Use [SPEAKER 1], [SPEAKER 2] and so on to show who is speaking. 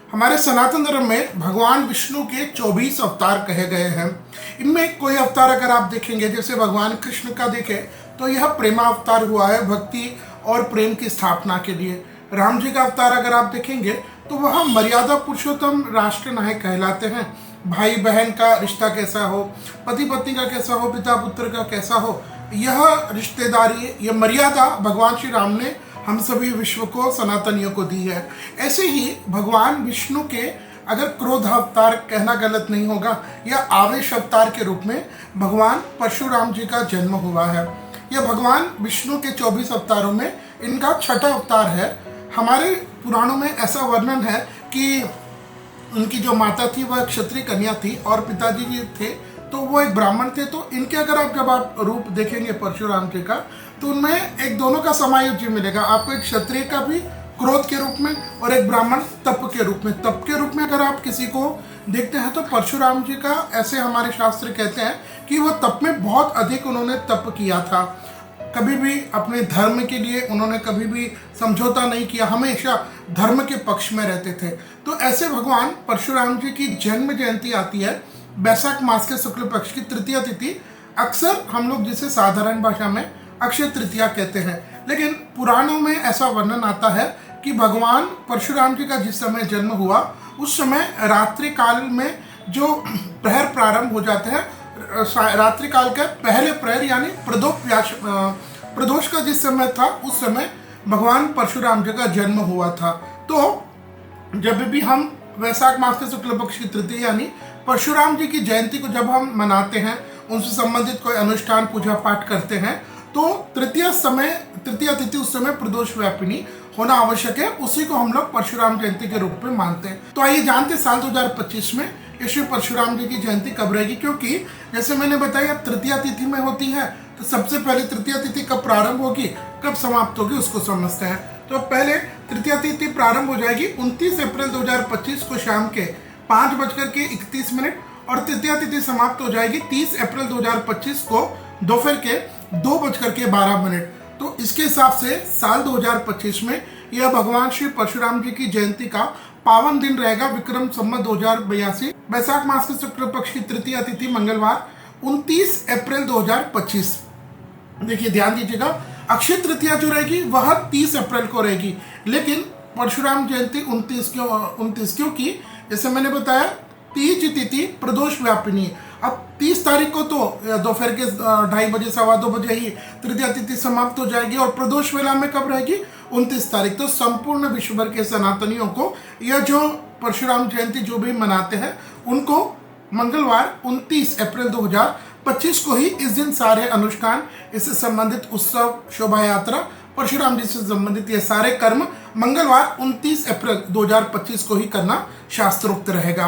[SPEAKER 1] हमारे सनातन धर्म में भगवान विष्णु के 24 अवतार कहे गए हैं। इनमें कोई अवतार अगर आप देखेंगे, जैसे भगवान कृष्ण का देखें तो यह प्रेमावतार हुआ है, भक्ति और प्रेम की स्थापना के लिए। राम जी का अवतार अगर आप देखेंगे तो वह मर्यादा पुरुषोत्तम राष्ट्र नायक कहलाते हैं। भाई बहन का रिश्ता कैसा हो, पति पत्नी का कैसा हो, पिता पुत्र का कैसा हो, यह रिश्तेदारी, यह मर्यादा भगवान श्री राम ने हम सभी विश्व को, सनातनियों को दी है। ऐसे ही भगवान विष्णु के अगर क्रोध अवतार कहना गलत नहीं होगा, या आवेश अवतार के रूप में भगवान परशुराम जी का जन्म हुआ है। यह भगवान विष्णु के 24 अवतारों में इनका छठा अवतार है। हमारे पुराणों में ऐसा वर्णन है कि उनकी जो माता थी वह क्षत्रिय कन्या थी और पिताजी जी थे तो वो एक ब्राह्मण थे। तो इनके अगर जब आप रूप देखेंगे परशुराम जी का, तो उनमें एक दोनों का समायोज्य मिलेगा आपको, एक क्षत्रिय का भी क्रोध के रूप में और एक ब्राह्मण तप के रूप में। तप के रूप में अगर आप किसी को देखते हैं तो परशुराम जी का, ऐसे हमारे शास्त्र कहते हैं कि वो तप में बहुत अधिक उन्होंने तप किया था। कभी भी अपने धर्म के लिए उन्होंने कभी भी समझौता नहीं किया, हमेशा धर्म के पक्ष में रहते थे। तो ऐसे भगवान परशुराम जी की जन्म जयंती आती है बैसाख मास के शुक्ल पक्ष की तृतीया तिथि। अक्सर हम लोग जिसे साधारण भाषा में अक्षय तृतीया कहते हैं, लेकिन पुराणों में ऐसा वर्णन आता है कि भगवान परशुराम जी का जिस समय जन्म हुआ उस समय रात्रि काल में जो प्रहर प्रारंभ हो जाते हैं, रात्रि काल के पहले प्रहर यानी प्रदोष का जिस समय था उस समय भगवान परशुराम जी का जन्म हुआ था। तो जब भी हम वैशाख मास के शुक्ल पक्ष की तृतीया यानी परशुराम जी की जयंती को जब हम मनाते हैं, उनसे संबंधित कोई अनुष्ठान पूजा पाठ करते हैं, तो तृतीया तिथि उस समय प्रदोष व्यापिनी होना आवश्यक है। उसी को हम लोग परशुराम जयंती के रूप में मानते हैं। तो आइए जानते साल 2025 में श्री परशुराम जी की जयंती कब रहेगी, क्योंकि जैसे मैंने बताया तृतीया तिथि में होती है। तो सबसे पहले तृतीया तिथि कब प्रारंभ होगी, कब समाप्त होगी, उसको समझते हैं। तो पहले तृतीया तिथि प्रारंभ हो जाएगी 29 अप्रैल 2025 को शाम के 5:31 और तृतीया तिथि समाप्त हो जाएगी 30 अप्रैल 2025 को दोपहर के 2:12। तो इसके हिसाब से साल 2025 में यह भगवान श्री परशुराम जी की जयंती का पावन दिन रहेगा। विक्रम संवत 2082 बैसाख मास के शुक्ल पक्ष की तृतीया तिथि मंगलवार 29 अप्रैल 2025। देखिए ध्यान दीजिएगा, अक्षय तृतीया जो रहेगी वह 30 अप्रैल को रहेगी, लेकिन परशुराम जयंती 29 क्योंकि जैसे मैंने बताया तीज तिथि प्रदोष व्यापिनी। अब 30 तारीख को तो दोपहर के 2:30 बजे 2:15 बजे ही तृतीया तिथि समाप्त हो जाएगी और प्रदोष वेला में कब रहेगी, 29 तारीख। तो संपूर्ण विश्व भर के सनातनियों को यह जो परशुराम जयंती जो भी मनाते हैं उनको मंगलवार 29 अप्रैल 2025 को ही इस दिन सारे अनुष्ठान, इससे संबंधित उत्सव, शोभा यात्रा, परशुराम जी से संबंधित ये सारे कर्म मंगलवार 29 अप्रैल 2025 को ही करना शास्त्रोक्त रहेगा।